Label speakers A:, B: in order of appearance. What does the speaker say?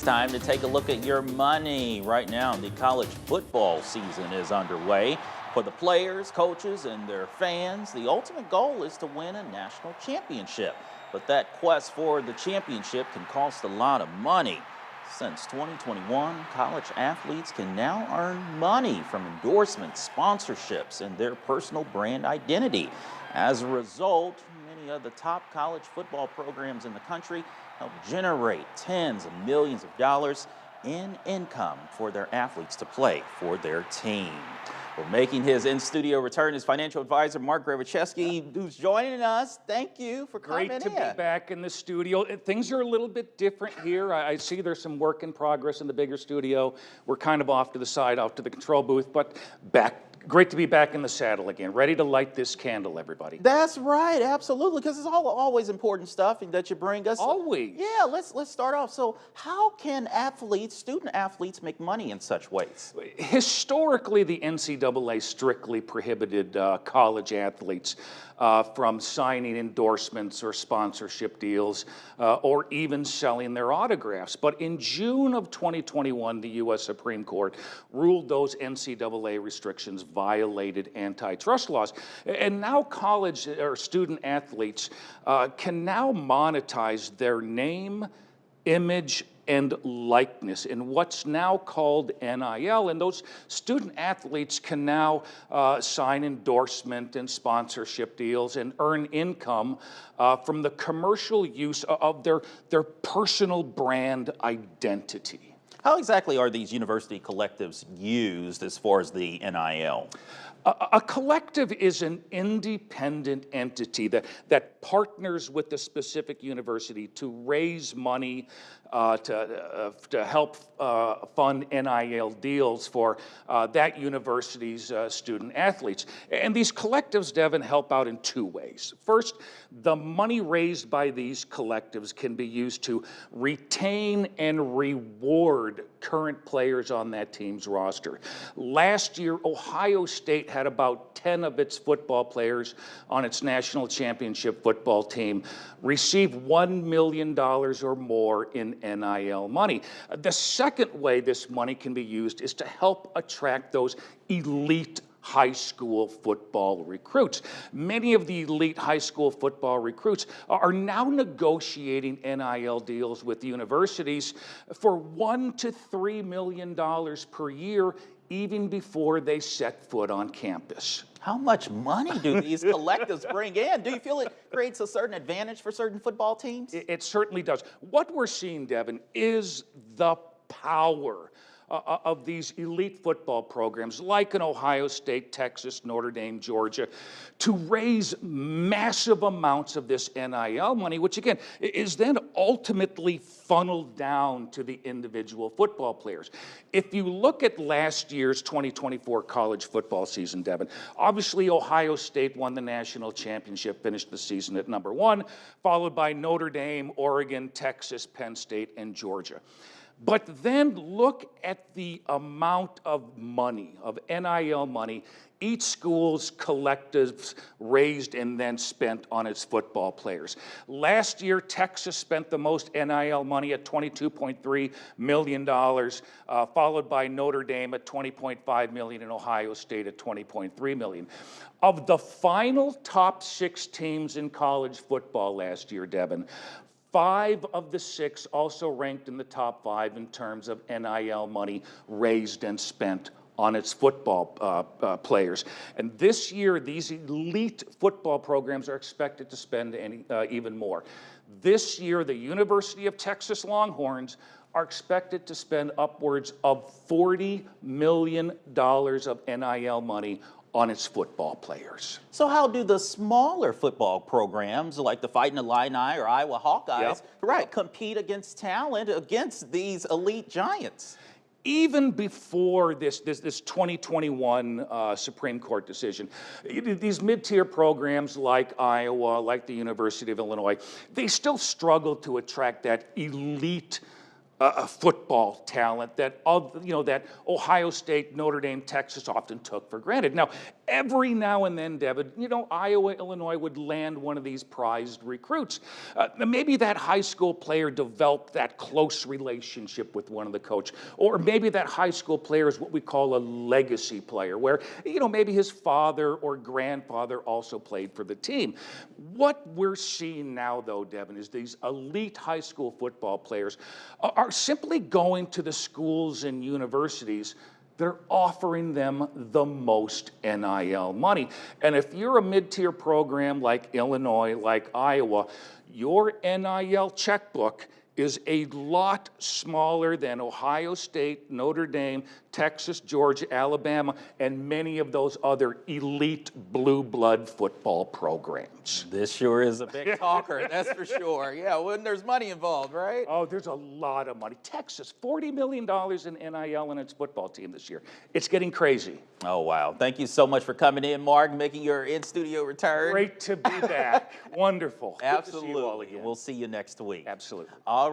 A: It's time to take a look at your money. Right now, the college football season is underway. For the players, coaches, and their fans, the ultimate goal is to win a national championship. But that quest for the championship can cost a lot of money. Since 2021, college athletes can now earn money from endorsements, sponsorships, and their personal brand identity. As a result, many of the top college football programs in the country help generate tens of millions of dollars in income for their athletes to play for their team. We're making his in-studio return is financial advisor Mark Gravicheski, who's joining us. Thank you for coming in.
B: Great to be back in the studio. Things are a little bit different here. I see there's some work in progress in the bigger studio. We're kind of off to the side, out to the control booth, but back. Great to be back in the saddle again. Ready to light this candle, everybody.
A: That's right, absolutely, because it's always important stuff that you bring us.
B: Always.
A: Yeah, let's start off. So how can student athletes make money in such ways?
B: Historically, the NCAA strictly prohibited college athletes from signing endorsements or sponsorship deals or even selling their autographs. But in June of 2021, the U.S. Supreme Court ruled those NCAA restrictions violated antitrust laws. And now college or student athletes can now monetize their name, image, and likeness in what's now called NIL. And those student athletes can now sign endorsement and sponsorship deals and earn income from the commercial use of their personal brand identity.
A: How exactly are these university collectives used as far as the NIL?
B: A collective is an independent entity that partners with the specific university to raise money to help fund NIL deals for that university's student athletes. And these collectives, Devin, help out in two ways. First, the money raised by these collectives can be used to retain and reward current players on that team's roster. Last year, Ohio State had about 10 of its football players on its national championship football team receive $1 million or more in NIL money. The second way this money can be used is to help attract those elite high school football recruits. Many of the elite high school football recruits are now negotiating NIL deals with universities for $1 to $3 million per year, even before they set foot on campus.
A: How much money do these collectives bring in? Do you feel it creates a certain advantage for certain football teams?
B: It certainly does. What we're seeing, Devin, is the power of these elite football programs like an Ohio State, Texas, Notre Dame, Georgia, to raise massive amounts of this NIL money, which again is then ultimately funneled down to the individual football players. If you look at last year's 2024 college football season, Devin, obviously Ohio State won the national championship, finished the season at number 1, followed by Notre Dame, Oregon, Texas, Penn State, and Georgia. But then look at the amount of money, of NIL money, each school's collectives raised and then spent on its football players. Last year, Texas spent the most NIL money at $22.3 million, followed by Notre Dame at $20.5 million and Ohio State at $20.3 million. Of the final top 6 teams in college football last year, Devin, 5 of the 6 also ranked in the top 5 in terms of NIL money raised and spent on its football players. And this year, these elite football programs are expected to spend even more. This year, the University of Texas Longhorns are expected to spend upwards of $40 million of NIL money on its football players.
A: So how do the smaller football programs like the Fighting Illini or Iowa Hawkeyes, compete against talent against these elite giants?
B: Even before this 2021 Supreme Court decision, these mid-tier programs like Iowa, like the University of Illinois, they still struggle to attract that elite football talent that Ohio State, Notre Dame, Texas often took for granted. Now, every now and then, Devin, Iowa, Illinois would land one of these prized recruits. Maybe that high school player developed that close relationship with one of the coach, or maybe that high school player is what we call a legacy player, where, maybe his father or grandfather also played for the team. What we're seeing now, though, Devin, is these elite high school football players are simply going to the schools and universities that are offering them the most NIL money. And if you're a mid-tier program like Illinois, like Iowa, your NIL checkbook is a lot smaller than Ohio State, Notre Dame, Texas, Georgia, Alabama, and many of those other elite blue blood football programs.
A: This sure is a big talker, that's for sure. Yeah, when there's money involved, right?
B: Oh, there's a lot of money. Texas, $40 million in NIL in its football team this year. It's getting crazy.
A: Oh, wow. Thank you so much for coming in, Mark, making your in-studio return.
B: Great to be back. Wonderful. Good to see you all
A: Absolutely.
B: again.
A: We'll see you next week.
B: Absolutely.
A: All